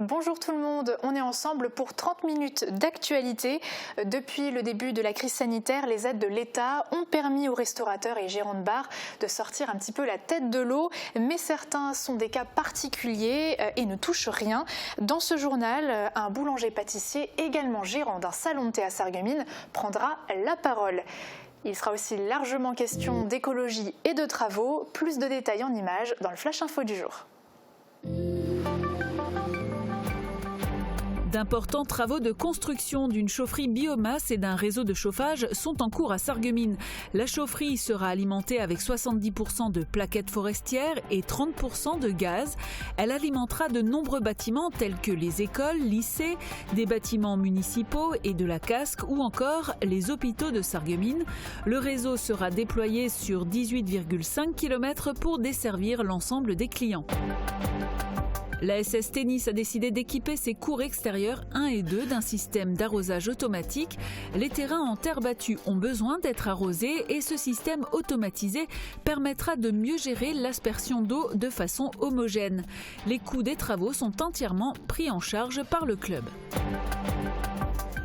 Bonjour tout le monde, on est ensemble pour 30 minutes d'actualité. Depuis le début de la crise sanitaire, les aides de l'État ont permis aux restaurateurs et gérants de bars de sortir un petit peu la tête de l'eau, mais certains sont des cas particuliers et ne touchent rien. Dans ce journal, un boulanger-pâtissier, également gérant d'un salon de thé à Sarreguemines, prendra la parole. Il sera aussi largement question d'écologie et de travaux. Plus de détails en images dans le Flash Info du jour. D'importants travaux de construction d'une chaufferie biomasse et d'un réseau de chauffage sont en cours à Sarreguemines. La chaufferie sera alimentée avec 70% de plaquettes forestières et 30% de gaz. Elle alimentera de nombreux bâtiments tels que les écoles, lycées, des bâtiments municipaux et de la casque ou encore les hôpitaux de Sarreguemines. Le réseau sera déployé sur 18,5 km pour desservir l'ensemble des clients. La SS Tennis a décidé d'équiper ses cours extérieurs 1 et 2 d'un système d'arrosage automatique. Les terrains en terre battue ont besoin d'être arrosés et ce système automatisé permettra de mieux gérer l'aspersion d'eau de façon homogène. Les coûts des travaux sont entièrement pris en charge par le club.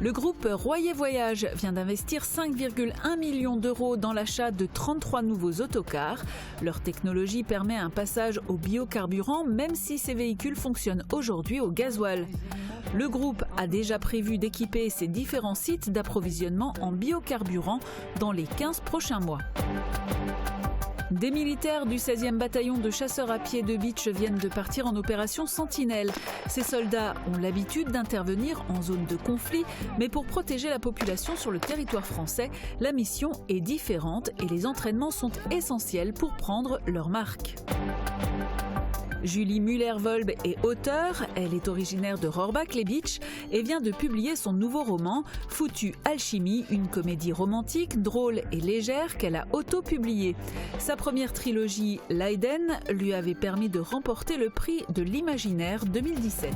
Le groupe Royer Voyage vient d'investir 5,1 millions d'euros dans l'achat de 33 nouveaux autocars. Leur technologie permet un passage au biocarburant, même si ces véhicules fonctionnent aujourd'hui au gasoil. Le groupe a déjà prévu d'équiper ses différents sites d'approvisionnement en biocarburant dans les 15 prochains mois. Des militaires du 16e bataillon de chasseurs à pied de Bitche viennent de partir en opération Sentinelle. Ces soldats ont l'habitude d'intervenir en zone de conflit, mais pour protéger la population sur le territoire français, la mission est différente et les entraînements sont essentiels pour prendre leur marque. Julie Müller-Volb est auteure, elle est originaire de Rohrbach-les-Bitches et vient de publier son nouveau roman « Foutue Alchimie », une comédie romantique, drôle et légère qu'elle a auto-publiée. Sa première trilogie, Leiden, lui avait permis de remporter le prix de l'Imaginaire 2017.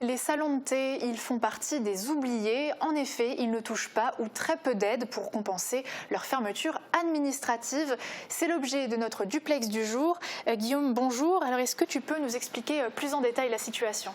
Les salons de thé, ils font partie des oubliés. En effet, ils ne touchent pas ou très peu d'aide pour compenser leur fermeture administrative. C'est l'objet de notre duplex du jour. Guillaume, bonjour. Alors, est-ce que tu peux nous expliquer plus en détail la situation ?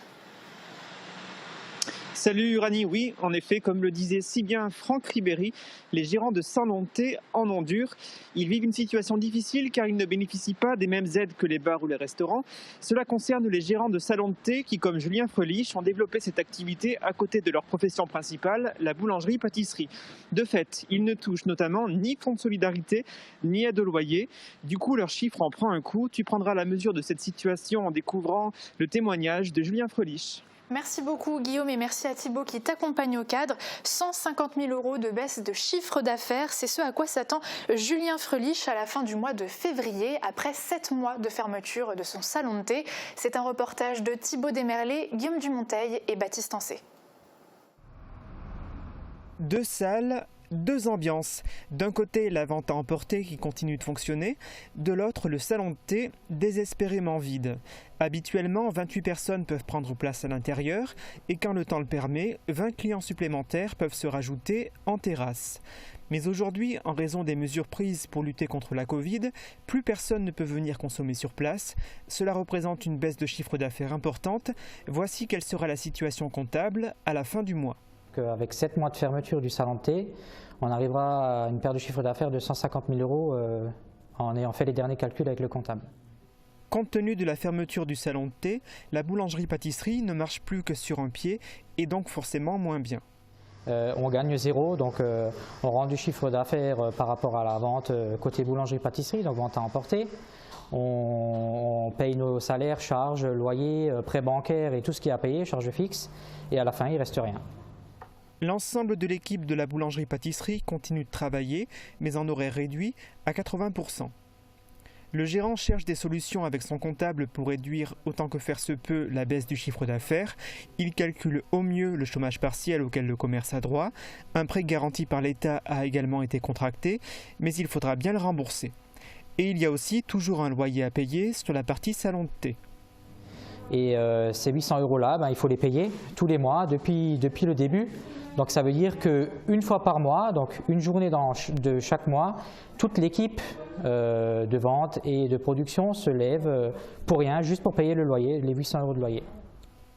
Salut Uranie, oui, en effet, comme le disait si bien Franck Ribéry, les gérants de salons de thé en ont dur. Ils vivent une situation difficile car ils ne bénéficient pas des mêmes aides que les bars ou les restaurants. Cela concerne les gérants de salons de thé qui, comme Julien Frelich, ont développé cette activité à côté de leur profession principale, la boulangerie-pâtisserie. De fait, ils ne touchent notamment ni fonds de solidarité, ni aide au loyer. Du coup, leur chiffre en prend un coup. Tu prendras la mesure de cette situation en découvrant le témoignage de Julien Frelich. Merci beaucoup Guillaume et merci à Thibaut qui t'accompagne au cadre. 150 000 € de baisse de chiffre d'affaires, c'est ce à quoi s'attend Julien Frelich à la fin du mois de février, après 7 mois de fermeture de son salon de thé. C'est un reportage de Thibaut Desmerlet, Guillaume Dumonteil et Baptiste Ancet. 2 salles, 2 ambiances. D'un côté, la vente à emporter qui continue de fonctionner, de l'autre, le salon de thé désespérément vide. Habituellement, 28 personnes peuvent prendre place à l'intérieur et quand le temps le permet, 20 clients supplémentaires peuvent se rajouter en terrasse. Mais aujourd'hui, en raison des mesures prises pour lutter contre la Covid, plus personne ne peut venir consommer sur place. Cela représente une baisse de chiffre d'affaires importante. Voici quelle sera la situation comptable à la fin du mois. Avec 7 mois de fermeture du salon de thé, on arrivera à une perte de chiffre d'affaires de 150 000 € en ayant fait les derniers calculs avec le comptable. Compte tenu de la fermeture du salon de thé, la boulangerie-pâtisserie ne marche plus que sur un pied et donc forcément moins bien. On gagne 0, donc on rend du chiffre d'affaires par rapport à la vente côté boulangerie-pâtisserie, donc vente à emporter. On paye nos salaires, charges, loyers, prêts bancaires et tout ce qui est à payer, charges fixes, et à la fin il ne reste rien. L'ensemble de l'équipe de la boulangerie-pâtisserie continue de travailler, mais en horaire réduit à 80%. Le gérant cherche des solutions avec son comptable pour réduire autant que faire se peut la baisse du chiffre d'affaires. Il calcule au mieux le chômage partiel auquel le commerce a droit. Un prêt garanti par l'État a également été contracté, mais il faudra bien le rembourser. Et il y a aussi toujours un loyer à payer sur la partie salon de thé. Et ces 800 € là, il faut les payer tous les mois depuis le début. Donc ça veut dire qu'une fois par mois, donc une journée de chaque mois, toute l'équipe de vente et de production se lève pour rien, juste pour payer le loyer, les 800 € de loyer.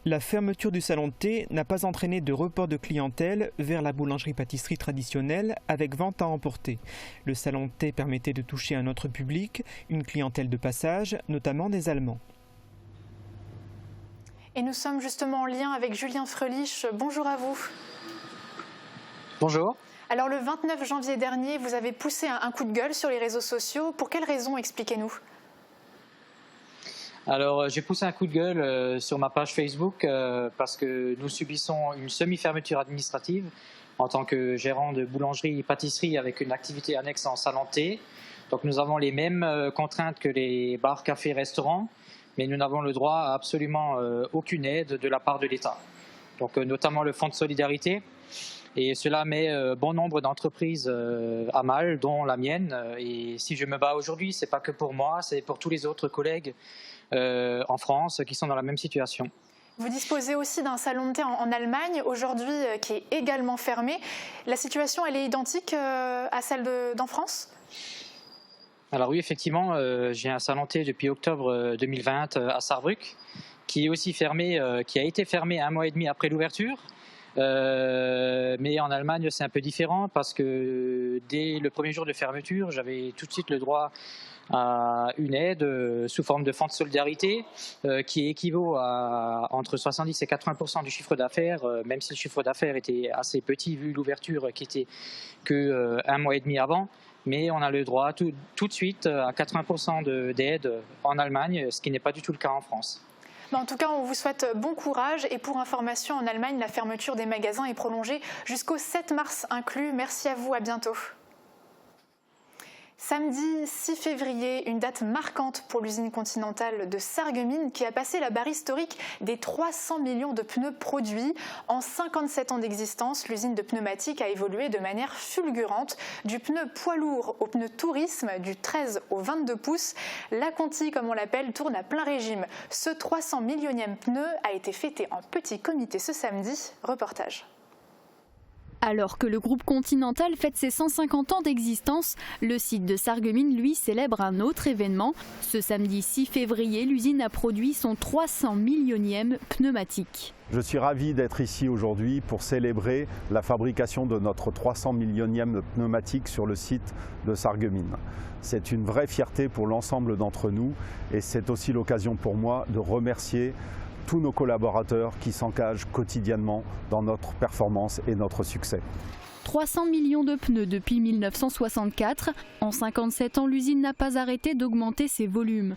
La fermeture du salon de thé n'a pas entraîné de report de clientèle vers la boulangerie-pâtisserie traditionnelle avec vente à emporter. Le salon de thé permettait de toucher un autre public, une clientèle de passage, notamment des Allemands. Et nous sommes justement en lien avec Julien Frelich. Bonjour à vous. Bonjour. Alors le 29 janvier dernier, vous avez poussé un coup de gueule sur les réseaux sociaux. Pour quelles raisons, expliquez-nous? Alors j'ai poussé un coup de gueule sur ma page Facebook parce que nous subissons une semi-fermeture administrative en tant que gérant de boulangerie-pâtisserie avec une activité annexe en salon de thé. Donc nous avons les mêmes contraintes que les bars, cafés, restaurants, mais nous n'avons le droit à absolument aucune aide de la part de l'État. Donc notamment le fonds de solidarité. Et cela met bon nombre d'entreprises à mal, dont la mienne. Et si je me bats aujourd'hui, ce n'est pas que pour moi, c'est pour tous les autres collègues en France qui sont dans la même situation. Vous disposez aussi d'un salon de thé en Allemagne, aujourd'hui qui est également fermé. La situation, elle est identique à celle d'en France ? Alors oui, effectivement, j'ai un salon de thé depuis octobre 2020 à Saarbrück, qui est aussi fermé, qui a été fermé 1 mois et demi après l'ouverture. Mais en Allemagne, c'est un peu différent parce que dès le premier jour de fermeture, j'avais tout de suite le droit à une aide sous forme de fonds de solidarité qui équivaut à entre 70 et 80% du chiffre d'affaires, même si le chiffre d'affaires était assez petit vu l'ouverture qui était que 1 mois et demi avant. Mais on a le droit tout de suite à 80% d'aide en Allemagne, ce qui n'est pas du tout le cas en France. En tout cas, on vous souhaite bon courage. Et pour information, en Allemagne, la fermeture des magasins est prolongée jusqu'au 7 mars inclus. Merci à vous, à bientôt. Samedi 6 février, une date marquante pour l'usine Continental de Sarreguemines qui a passé la barre historique des 300 millions de pneus produits. En 57 ans d'existence, l'usine de pneumatiques a évolué de manière fulgurante. Du pneu poids lourd au pneu tourisme, du 13 au 22 pouces, la Conti, comme on l'appelle, tourne à plein régime. Ce 300 millionième pneu a été fêté en petit comité ce samedi. Reportage. Alors que le groupe Continental fête ses 150 ans d'existence, le site de Sarreguemines, lui, célèbre un autre événement. Ce samedi 6 février, l'usine a produit son 300 millionième pneumatique. Je suis ravi d'être ici aujourd'hui pour célébrer la fabrication de notre 300 millionième pneumatique sur le site de Sarreguemines. C'est une vraie fierté pour l'ensemble d'entre nous et c'est aussi l'occasion pour moi de remercier tous nos collaborateurs qui s'engagent quotidiennement dans notre performance et notre succès. 300 millions de pneus depuis 1964. En 57 ans, l'usine n'a pas arrêté d'augmenter ses volumes.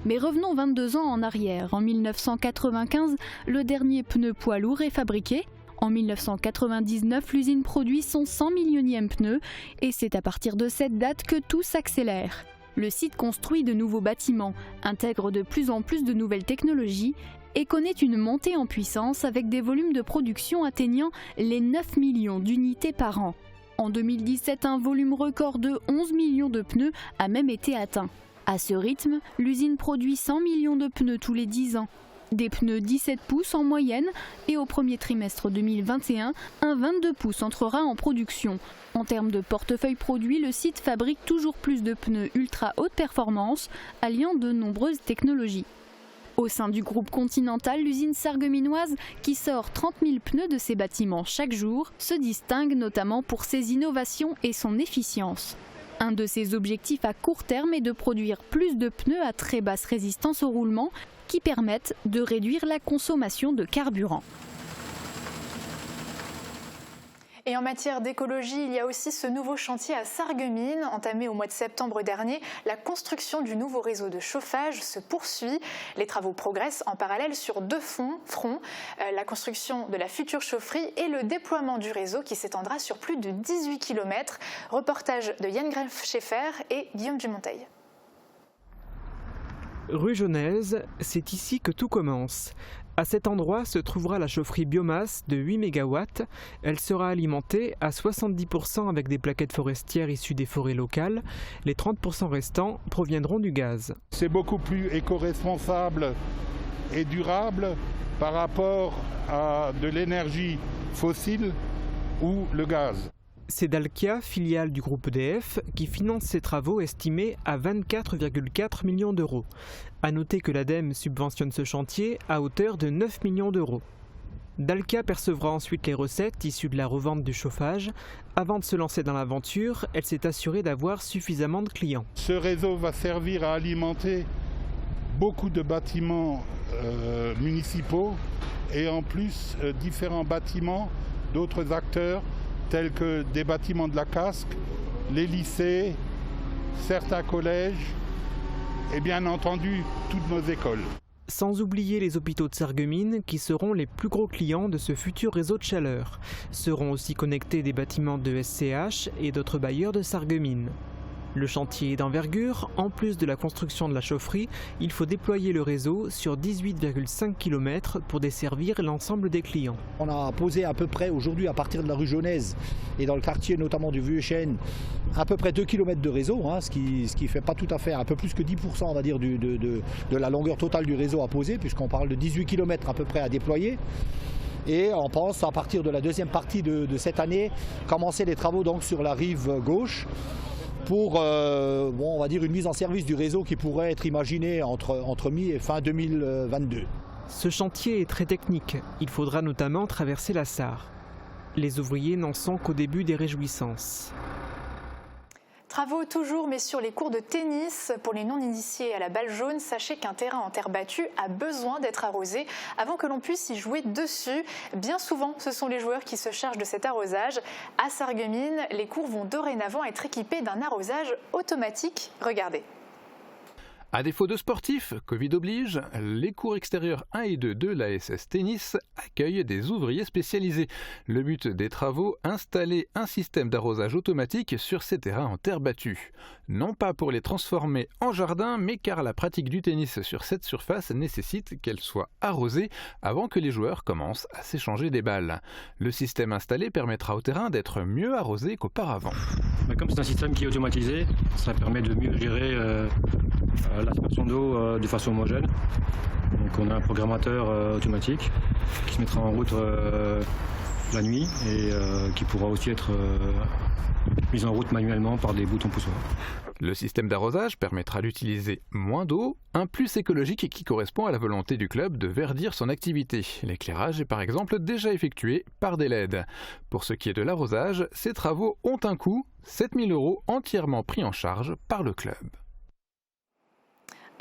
Mais revenons 22 ans en arrière. En 1995, le dernier pneu poids lourd est fabriqué. En 1999, l'usine produit son 100 millionième pneu et c'est à partir de cette date que tout s'accélère. Le site construit de nouveaux bâtiments, intègre de plus en plus de nouvelles technologies et connaît une montée en puissance avec des volumes de production atteignant les 9 millions d'unités par an. En 2017, un volume record de 11 millions de pneus a même été atteint. À ce rythme, l'usine produit 100 millions de pneus tous les 10 ans. Des pneus 17 pouces en moyenne et au premier trimestre 2021, un 22 pouces entrera en production. En termes de portefeuille produit, le site fabrique toujours plus de pneus ultra haute performance, alliant de nombreuses technologies. Au sein du groupe Continental, l'usine sarregueminoise, qui sort 30 000 pneus de ses bâtiments chaque jour, se distingue notamment pour ses innovations et son efficience. Un de ses objectifs à court terme est de produire plus de pneus à très basse résistance au roulement qui permettent de réduire la consommation de carburant. Et en matière d'écologie, il y a aussi ce nouveau chantier à Sarreguemines, entamé au mois de septembre dernier. La construction du nouveau réseau de chauffage se poursuit. Les travaux progressent en parallèle sur deux fronts, la construction de la future chaufferie et le déploiement du réseau qui s'étendra sur plus de 18 km. Reportage de Yann Greff-Schaeffer et Guillaume Dumonteil. Rue Jaunaise, c'est ici que tout commence. À cet endroit se trouvera la chaufferie biomasse de 8 MW. Elle sera alimentée à 70% avec des plaquettes forestières issues des forêts locales. Les 30% restants proviendront du gaz. C'est beaucoup plus éco-responsable et durable par rapport à de l'énergie fossile ou le gaz. C'est Dalkia, filiale du groupe EDF, qui finance ces travaux estimés à 24,4 millions d'euros. A noter que l'ADEME subventionne ce chantier à hauteur de 9 millions d'euros. Dalkia percevra ensuite les recettes issues de la revente du chauffage. Avant de se lancer dans l'aventure, elle s'est assurée d'avoir suffisamment de clients. Ce réseau va servir à alimenter beaucoup de bâtiments municipaux et en plus différents bâtiments d'autres acteurs tels que des bâtiments de la Casque, les lycées, certains collèges et bien entendu toutes nos écoles. Sans oublier les hôpitaux de Sarreguemines qui seront les plus gros clients de ce futur réseau de chaleur. Seront aussi connectés des bâtiments de SCH et d'autres bailleurs de Sarreguemines. Le chantier est d'envergure. En plus de la construction de la chaufferie, il faut déployer le réseau sur 18,5 km pour desservir l'ensemble des clients. On a posé à peu près aujourd'hui à partir de la rue Jaunaise et dans le quartier notamment du Vieux-Chêne à peu près 2 km de réseau, ce qui fait pas tout à fait, un peu plus que 10% on va dire de la longueur totale du réseau à poser, puisqu'on parle de 18 km à peu près à déployer. Et on pense à partir de la deuxième partie de cette année commencer les travaux donc sur la rive gauche, pour on va dire une mise en service du réseau qui pourrait être imaginée entre mi et fin 2022. Ce chantier est très technique. Il faudra notamment traverser la Sarre. Les ouvriers n'en sont qu'au début des réjouissances. Travaux toujours, mais sur les cours de tennis. Pour les non-initiés à la balle jaune, sachez qu'un terrain en terre battue a besoin d'être arrosé avant que l'on puisse y jouer dessus. Bien souvent, ce sont les joueurs qui se chargent de cet arrosage. À Sarreguemines, les cours vont dorénavant être équipés d'un arrosage automatique. Regardez. À défaut de sportifs, Covid oblige, les cours extérieurs 1 et 2 de l'ASS Tennis accueillent des ouvriers spécialisés. Le but des travaux, installer un système d'arrosage automatique sur ces terrains en terre battue. Non pas pour les transformer en jardin, mais car la pratique du tennis sur cette surface nécessite qu'elle soit arrosée avant que les joueurs commencent à s'échanger des balles. Le système installé permettra au terrain d'être mieux arrosé qu'auparavant. Comme c'est un système qui est automatisé, ça permet de mieux gérer l'aspersion d'eau de façon homogène. Donc on a un programmateur automatique qui se mettra en route la nuit et qui pourra aussi être mis en route manuellement par des boutons poussoirs. Le système d'arrosage permettra d'utiliser moins d'eau, un plus écologique qui correspond à la volonté du club de verdir son activité. L'éclairage est par exemple déjà effectué par des LED. Pour ce qui est de l'arrosage, ces travaux ont un coût, 7 000 € entièrement pris en charge par le club.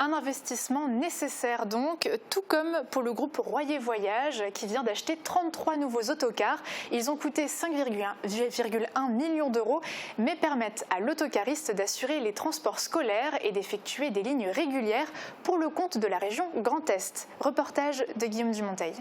Un investissement nécessaire donc, tout comme pour le groupe Royer Voyage qui vient d'acheter 33 nouveaux autocars. Ils ont coûté 5,1 millions d'euros, mais permettent à l'autocariste d'assurer les transports scolaires et d'effectuer des lignes régulières pour le compte de la région Grand Est. Reportage de Guillaume Dumonteil.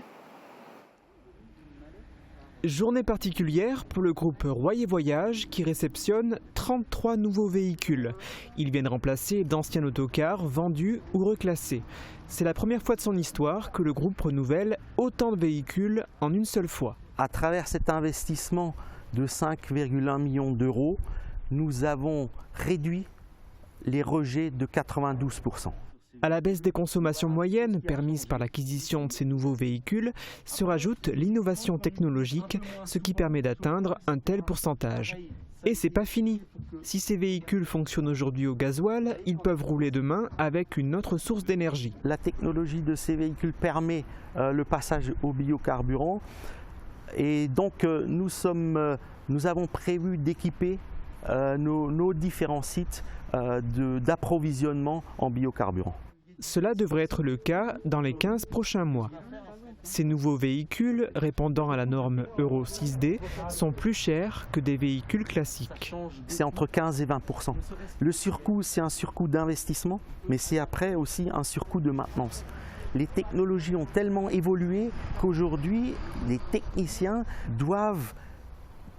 Journée particulière pour le groupe Royer Voyage qui réceptionne 33 nouveaux véhicules. Ils viennent remplacer d'anciens autocars vendus ou reclassés. C'est la première fois de son histoire que le groupe renouvelle autant de véhicules en une seule fois. À travers cet investissement de 5,1 millions d'euros, nous avons réduit les rejets de 92%. À la baisse des consommations moyennes permises par l'acquisition de ces nouveaux véhicules se rajoute l'innovation technologique, ce qui permet d'atteindre un tel pourcentage. Et c'est pas fini. Si ces véhicules fonctionnent aujourd'hui au gasoil, ils peuvent rouler demain avec une autre source d'énergie. La technologie de ces véhicules permet le passage au biocarburant et donc nous avons prévu d'équiper nos différents sites d'approvisionnement en biocarburant. Cela devrait être le cas dans les 15 prochains mois. Ces nouveaux véhicules, répondant à la norme Euro 6D, sont plus chers que des véhicules classiques. C'est entre 15 et 20%. Le surcoût, c'est un surcoût d'investissement, mais c'est après aussi un surcoût de maintenance. Les technologies ont tellement évolué qu'aujourd'hui, les techniciens doivent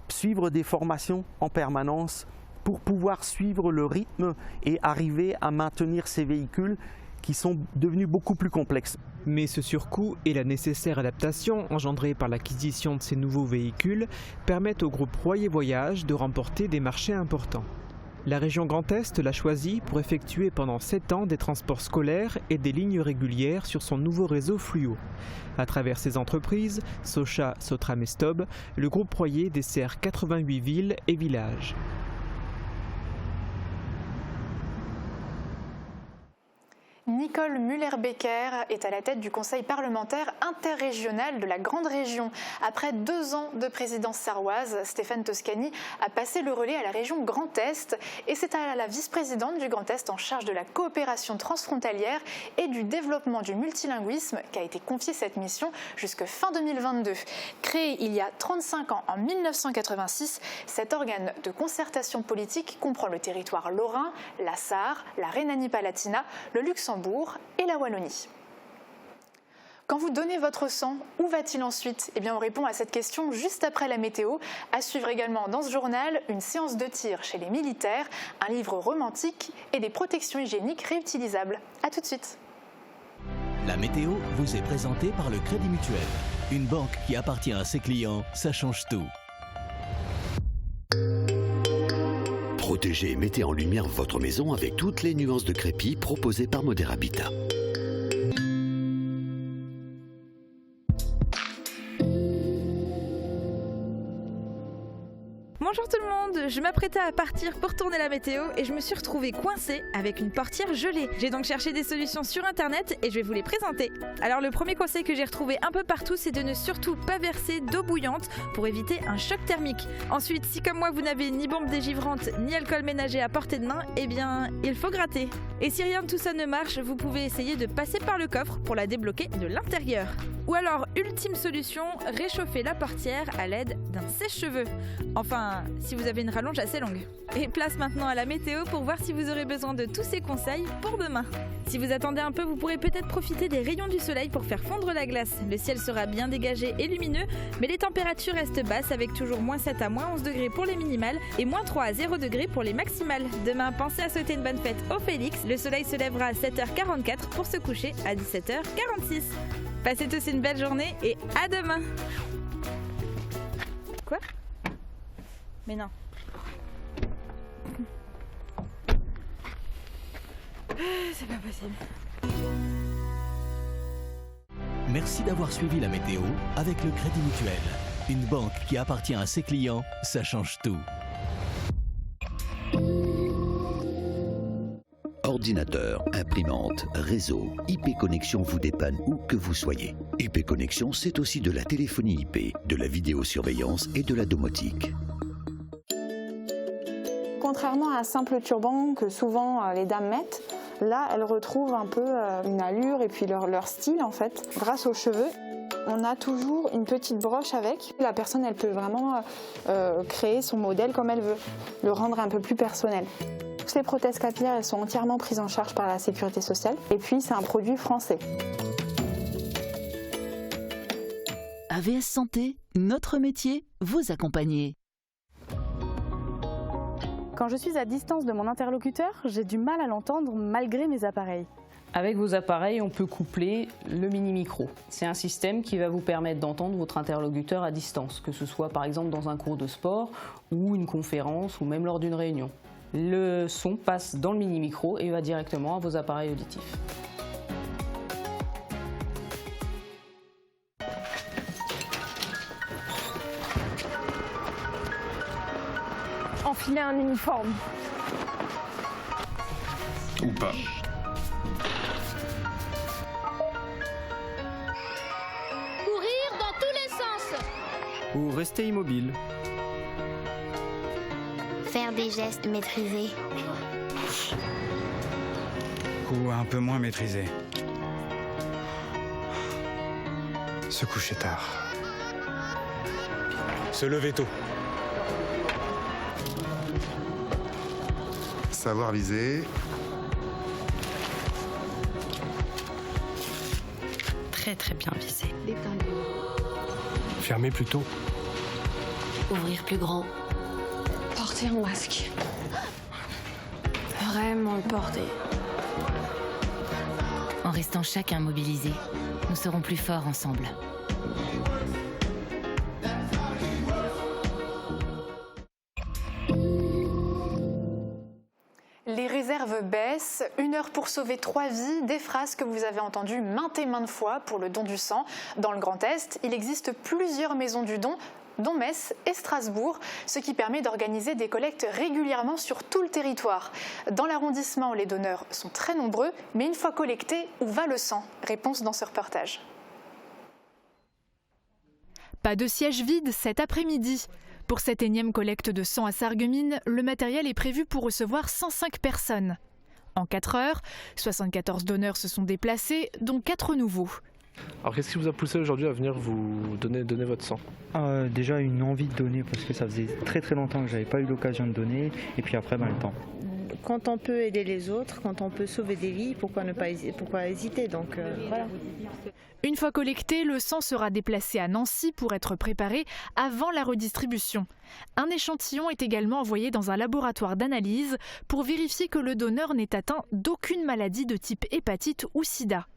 suivre des formations en permanence pour pouvoir suivre le rythme et arriver à maintenir ces véhicules qui sont devenus beaucoup plus complexes. Mais ce surcoût et la nécessaire adaptation engendrée par l'acquisition de ces nouveaux véhicules permettent au groupe Royer Voyage de remporter des marchés importants. La région Grand Est l'a choisi pour effectuer pendant 7 ans des transports scolaires et des lignes régulières sur son nouveau réseau Fluo. À travers ses entreprises, Socha, Sotram et Stob, le groupe Proyer dessert 88 villes et villages. Nicole Müller-Becker est à la tête du conseil parlementaire interrégional de la Grande Région. Après 2 ans de présidence sarroise, Stéphane Toscani a passé le relais à la région Grand Est et c'est à la vice-présidente du Grand Est en charge de la coopération transfrontalière et du développement du multilinguisme qu'a été confiée cette mission jusque fin 2022. Créé il y a 35 ans en 1986, cet organe de concertation politique comprend le territoire lorrain, la Sarre, la Rhénanie-Palatinat, le Luxembourg et la Wallonie. Quand vous donnez votre sang, où va-t-il ensuite ? Eh bien, on répond à cette question juste après la météo. À suivre également dans ce journal, une séance de tir chez les militaires, un livre romantique et des protections hygiéniques réutilisables. A tout de suite. La météo vous est présentée par le Crédit Mutuel. Une banque qui appartient à ses clients, ça change tout. Protégez et mettez en lumière votre maison avec toutes les nuances de crépi proposées par Modèle Habitat. Bonjour tout le monde, je m'apprêtais à partir pour tourner la météo et je me suis retrouvée coincée avec une portière gelée. J'ai donc cherché des solutions sur internet et je vais vous les présenter. Alors le premier conseil que j'ai retrouvé un peu partout, c'est de ne surtout pas verser d'eau bouillante pour éviter un choc thermique. Ensuite, si comme moi vous n'avez ni bombe dégivrante ni alcool ménager à portée de main, eh bien il faut gratter. Et si rien de tout ça ne marche, vous pouvez essayer de passer par le coffre pour la débloquer de l'intérieur. Ou alors, ultime solution, réchauffer la portière à l'aide d'un sèche-cheveux. Enfin, si vous avez une rallonge assez longue. Et place maintenant à la météo pour voir si vous aurez besoin de tous ces conseils pour demain. Si vous attendez un peu, vous pourrez peut-être profiter des rayons du soleil pour faire fondre la glace. Le ciel sera bien dégagé et lumineux, mais les températures restent basses avec toujours -7 à -11 degrés pour les minimales et -3 à 0 degrés pour les maximales. Demain, pensez à souhaiter une bonne fête au Félix. Le soleil se lèvera à 7h44 pour se coucher à 17h46. Passez tous une belle journée et à demain. Quoi ? Mais non. C'est pas possible. Merci d'avoir suivi la météo avec le Crédit Mutuel. Une banque qui appartient à ses clients, ça change tout. Ordinateur, imprimante, réseau, IP Connexion vous dépanne où que vous soyez. IP Connexion, c'est aussi de la téléphonie IP, de la vidéosurveillance et de la domotique. Contrairement à un simple turban que souvent les dames mettent, là elles retrouvent un peu une allure et puis leur style en fait, grâce aux cheveux. On a toujours une petite broche avec. La personne elle peut vraiment créer son modèle comme elle veut, le rendre un peu plus personnel. Toutes les prothèses capillaires elles sont entièrement prises en charge par la Sécurité sociale et puis c'est un produit français. AVS Santé, notre métier, vous accompagner. Quand je suis à distance de mon interlocuteur, j'ai du mal à l'entendre malgré mes appareils. Avec vos appareils, on peut coupler le mini-micro. C'est un système qui va vous permettre d'entendre votre interlocuteur à distance, que ce soit par exemple dans un cours de sport ou une conférence ou même lors d'une réunion. Le son passe dans le mini-micro et va directement à vos appareils auditifs. Enfiler un uniforme. Ou pas. Courir dans tous les sens. Ou rester immobile. Faire des gestes maîtrisés. Ou un peu moins maîtrisé. Se coucher tard. Se lever tôt. Savoir viser. Très très bien visé. Fermer plus tôt. Ouvrir plus grand. Porter un masque. Vraiment le porter. En restant chacun mobilisé, nous serons plus forts ensemble. réserves baissent. 1 heure pour sauver 3 vies, des phrases que vous avez entendues maintes et maintes fois pour le don du sang. Dans le Grand Est, il existe plusieurs maisons du don, dont Metz et Strasbourg, ce qui permet d'organiser des collectes régulièrement sur tout le territoire. Dans l'arrondissement, les donneurs sont très nombreux, mais une fois collectés, où va le sang? Réponse dans ce reportage. Pas de siège vide cet après-midi. Pour cette énième collecte de sang à Sarreguemines, le matériel est prévu pour recevoir 105 personnes. En 4 heures, 74 donneurs se sont déplacés, dont 4 nouveaux. Alors qu'est-ce qui vous a poussé aujourd'hui à venir vous donner votre sang? Déjà une envie de donner parce que ça faisait très longtemps que j'avais pas eu l'occasion de donner et puis après le temps. Quand on peut aider les autres, quand on peut sauver des vies, pourquoi hésiter donc voilà. Une fois collecté, le sang sera déplacé à Nancy pour être préparé avant la redistribution. Un échantillon est également envoyé dans un laboratoire d'analyse pour vérifier que le donneur n'est atteint d'aucune maladie de type hépatite ou sida.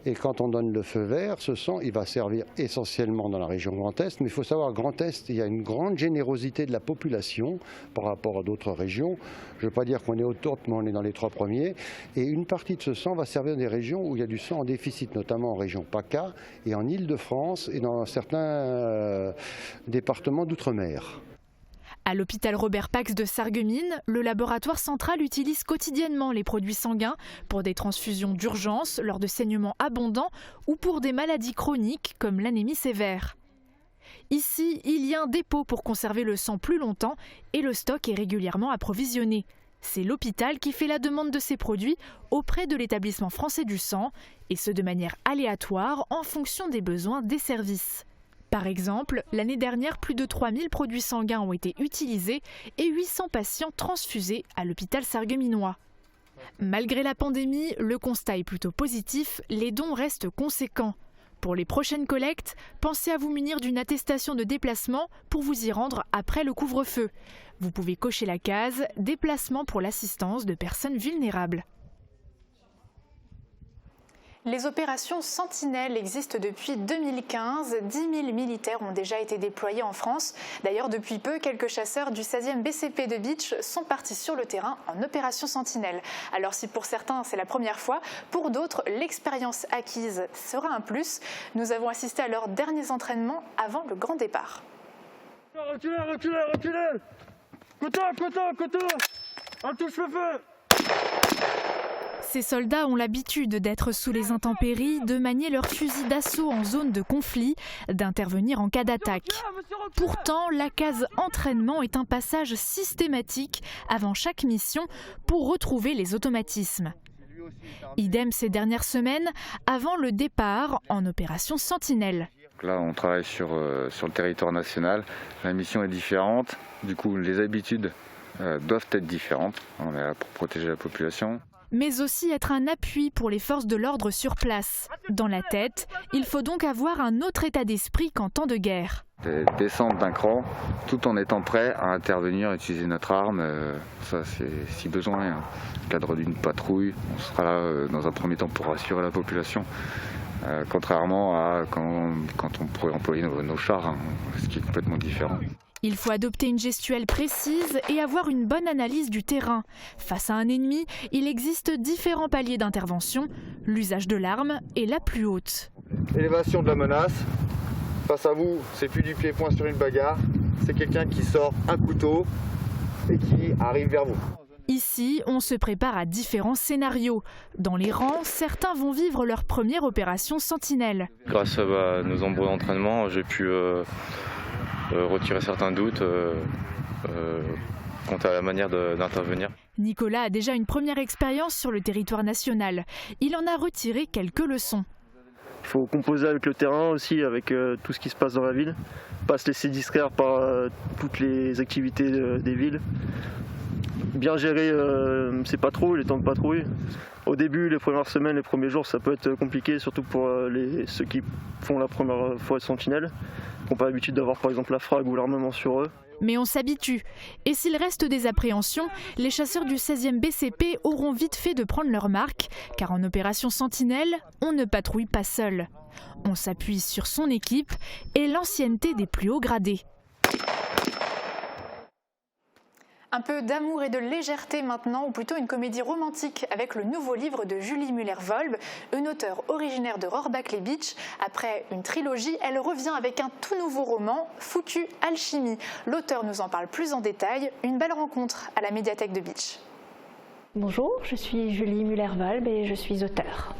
Et quand on donne le feu vert, ce sang, il va servir essentiellement dans la région Grand Est. Mais il faut savoir, Grand Est, il y a une grande générosité de la population par rapport à d'autres régions. Je ne veux pas dire qu'on est au top, mais on est dans les 3 premiers. Et une partie de ce sang va servir dans des régions où il y a du sang en déficit, notamment en région PACA et en Île-de-France et dans certains départements d'outre-mer. À l'hôpital Robert Pax de Sarreguemines, le laboratoire central utilise quotidiennement les produits sanguins pour des transfusions d'urgence lors de saignements abondants ou pour des maladies chroniques comme l'anémie sévère. Ici, il y a un dépôt pour conserver le sang plus longtemps et le stock est régulièrement approvisionné. C'est l'hôpital qui fait la demande de ces produits auprès de l'établissement français du sang, et ce de manière aléatoire en fonction des besoins des services. Par exemple, l'année dernière, plus de 3000 produits sanguins ont été utilisés et 800 patients transfusés à l'hôpital sarregueminois. Malgré la pandémie, le constat est plutôt positif, les dons restent conséquents. Pour les prochaines collectes, pensez à vous munir d'une attestation de déplacement pour vous y rendre après le couvre-feu. Vous pouvez cocher la case « Déplacement pour l'assistance de personnes vulnérables ». Les opérations Sentinelle existent depuis 2015. 10 000 militaires ont déjà été déployés en France. D'ailleurs, depuis peu, quelques chasseurs du 16e BCP de Beach sont partis sur le terrain en opération Sentinelle. Alors si pour certains c'est la première fois, pour d'autres l'expérience acquise sera un plus. Nous avons assisté à leurs derniers entraînements avant le grand départ. Reculez, reculez, reculez! Couteau! On touche le feu! Ces soldats ont l'habitude d'être sous les intempéries, de manier leurs fusils d'assaut en zone de conflit, d'intervenir en cas d'attaque. Pourtant, la case entraînement est un passage systématique avant chaque mission pour retrouver les automatismes. Idem ces dernières semaines, avant le départ en opération Sentinelle. Là, on travaille sur le territoire national. La mission est différente. Du coup, les habitudes doivent être différentes. On est là pour protéger la population. Mais aussi être un appui pour les forces de l'ordre sur place. Dans la tête, il faut donc avoir un autre état d'esprit qu'en temps de guerre. Descendre d'un cran, tout en étant prêt à intervenir, utiliser notre arme, ça c'est si besoin. Dans le cadre d'une patrouille, on sera là dans un premier temps pour rassurer la population. Contrairement à quand on pourrait employer nos chars, ce qui est complètement différent. Il faut adopter une gestuelle précise et avoir une bonne analyse du terrain. Face à un ennemi, il existe différents paliers d'intervention. L'usage de l'arme est la plus haute. Élévation de la menace. Face à vous, c'est plus du pied-point sur une bagarre. C'est quelqu'un qui sort un couteau et qui arrive vers vous. Ici, on se prépare à différents scénarios. Dans les rangs, certains vont vivre leur première opération Sentinelle. Grâce à nos nombreux entraînements, j'ai pu retirer certains doutes quant à la manière d'intervenir. Nicolas a déjà une première expérience sur le territoire national. Il en a retiré quelques leçons. Il faut composer avec le terrain aussi, avec tout ce qui se passe dans la ville. Pas se laisser distraire par toutes les activités des villes. Bien gérer ses patrouilles, les temps de patrouille. Au début, les premières semaines, les premiers jours, ça peut être compliqué, surtout pour ceux qui font la première fois Sentinelle, qui n'ont pas l'habitude d'avoir par exemple la frag ou l'armement sur eux. Mais on s'habitue. Et s'il reste des appréhensions, les chasseurs du 16e BCP auront vite fait de prendre leur marque, car en opération Sentinelle, on ne patrouille pas seul. On s'appuie sur son équipe et l'ancienneté des plus hauts gradés. Un peu d'amour et de légèreté maintenant, ou plutôt une comédie romantique avec le nouveau livre de Julie Müller-Volb, une auteure originaire de Rohrbach-les-Bitches. Après une trilogie, elle revient avec un tout nouveau roman, Foutue Alchimie. L'auteur nous en parle plus en détail. Une belle rencontre à la médiathèque de Bitche. Bonjour, je suis Julie Müller-Volb et je suis auteure.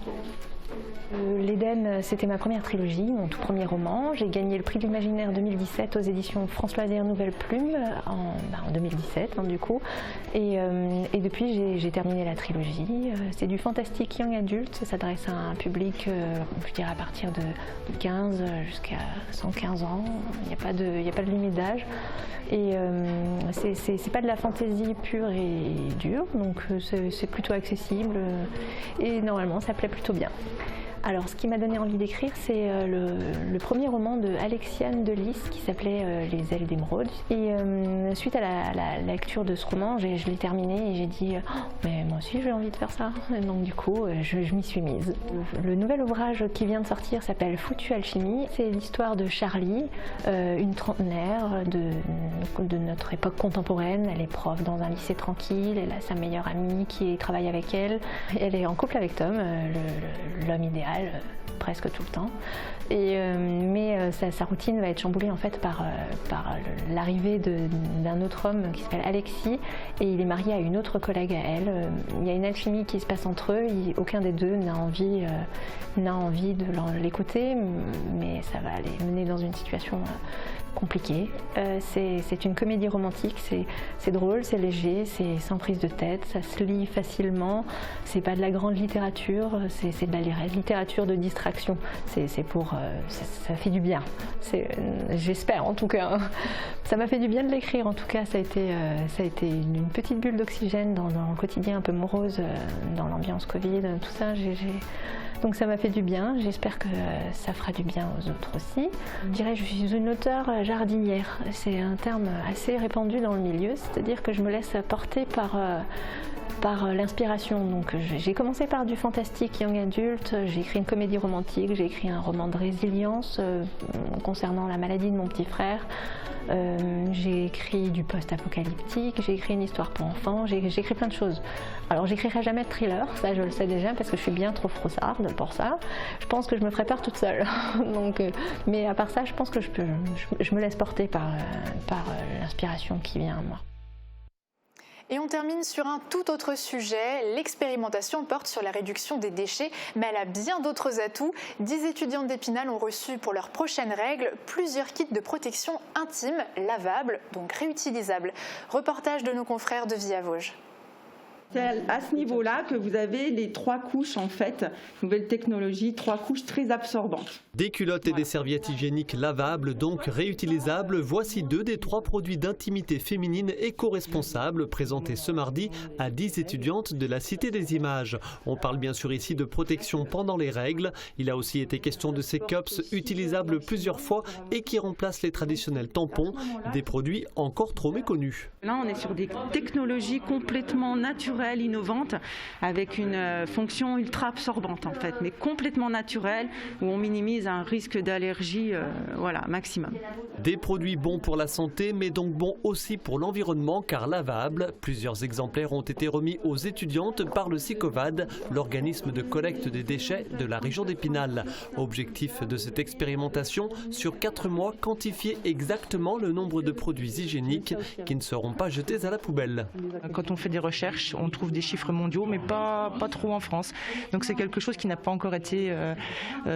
L'Éden, c'était ma première trilogie, mon tout premier roman. J'ai gagné le prix de l'imaginaire 2017 aux éditions France Loisirs Nouvelle Plume, en 2017 du coup. Et depuis, j'ai terminé la trilogie. C'est du fantastique young adulte, ça s'adresse à un public, je dirais à partir de 15 jusqu'à 115 ans. Il n'y a pas de limite d'âge. Et c'est pas de la fantaisie pure et dure, donc c'est plutôt accessible et normalement ça plaît plutôt bien. Alors, ce qui m'a donné envie d'écrire, c'est le premier roman de Alexiane Delis qui s'appelait Les ailes d'émeraude. Et suite à la lecture de ce roman, je l'ai terminé et j'ai dit mais moi aussi j'ai envie de faire ça. Et donc du coup, je m'y suis mise. Le nouvel ouvrage qui vient de sortir s'appelle Foutue Alchimie. C'est l'histoire de Charlie, une trentenaire de notre époque contemporaine. Elle est prof dans un lycée tranquille. Elle a sa meilleure amie qui travaille avec elle. Elle est en couple avec Tom, l'homme idéal. Presque tout le temps. Mais sa routine va être chamboulée en fait par l'arrivée d'un autre homme qui s'appelle Alexis et il est marié à une autre collègue à elle. Il y a une alchimie qui se passe entre eux, aucun des deux n'a envie de l'écouter, mais ça va les mener dans une situation compliquée. C'est une comédie romantique, c'est drôle, c'est léger, c'est sans prise de tête, ça se lit facilement, c'est pas de la grande littérature, c'est de la littérature de distraction, ça fait du bien, j'espère en tout cas. Ça m'a fait du bien de l'écrire, en tout cas ça a été une petite bulle d'oxygène dans le quotidien un peu morose, dans l'ambiance Covid, tout ça. Donc ça m'a fait du bien, j'espère que ça fera du bien aux autres aussi. Je dirais que je suis une auteure jardinière, c'est un terme assez répandu dans le milieu, c'est-à-dire que je me laisse porter par l'inspiration. Donc j'ai commencé par du fantastique young adulte, j'ai écrit une comédie romantique, j'ai écrit un roman de résilience concernant la maladie de mon petit frère. J'ai écrit du post-apocalyptique, j'ai écrit une histoire pour enfants, j'ai écrit plein de choses. Alors j'écrirai jamais de thriller, ça je le sais déjà parce que je suis bien trop froussarde pour ça. Je pense que je me ferai peur toute seule. Donc, mais à part ça, je pense que je me laisse porter par l'inspiration qui vient à moi. Et on termine sur un tout autre sujet. L'expérimentation porte sur la réduction des déchets, mais elle a bien d'autres atouts. 10 étudiantes d'Épinal ont reçu pour leurs prochaines règles plusieurs kits de protection intime, lavables, donc réutilisables. Reportage de nos confrères de Via Vosges. C'est à ce niveau-là que vous avez les 3 couches en fait, nouvelle technologie, 3 couches très absorbantes. Des culottes et des serviettes hygiéniques lavables, donc réutilisables, voici 2 des 3 produits d'intimité féminine éco-responsables présentés ce mardi à 10 étudiantes de la Cité des Images. On parle bien sûr ici de protection pendant les règles. Il a aussi été question de ces cups utilisables plusieurs fois et qui remplacent les traditionnels tampons, des produits encore trop méconnus. Là on est sur des technologies complètement naturelles, innovantes, avec une fonction ultra absorbante en fait, mais complètement naturelle, où on minimise un risque d'allergie maximum. Des produits bons pour la santé, mais donc bons aussi pour l'environnement, car lavables. Plusieurs exemplaires ont été remis aux étudiantes par le SICOVAD, l'organisme de collecte des déchets de la région d'Épinal. Objectif de cette expérimentation, sur 4 mois, quantifier exactement le nombre de produits hygiéniques qui ne seront pas jetés à la poubelle. Quand on fait des recherches, on trouve des chiffres mondiaux, mais pas trop en France. Donc c'est quelque chose qui n'a pas encore été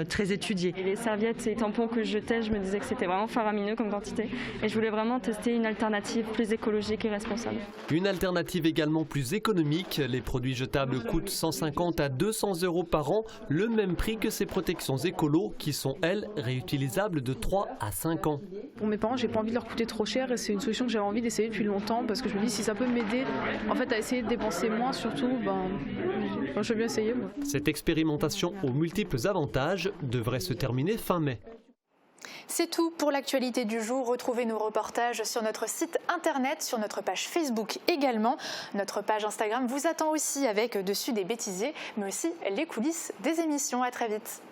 très étudié. Et les serviettes et les tampons que je jetais, je me disais que c'était vraiment faramineux comme quantité. Et je voulais vraiment tester une alternative plus écologique et responsable. Une alternative également plus économique. Les produits jetables coûtent 150 à 200 € par an, le même prix que ces protections écolo qui sont, elles, réutilisables de 3 à 5 ans. Pour mes parents, j'ai pas envie de leur coûter trop cher et c'est une solution que j'avais envie d'essayer depuis longtemps parce que je me dis si ça peut m'aider en fait à essayer de dépenser moins surtout, je vais bien essayer. Moi. Cette expérimentation aux multiples avantages devrait se terminer fin mai. C'est tout pour l'actualité du jour. Retrouvez nos reportages sur notre site internet, sur notre page Facebook également. Notre page Instagram vous attend aussi avec dessus des bêtisiers, mais aussi les coulisses des émissions. À très vite.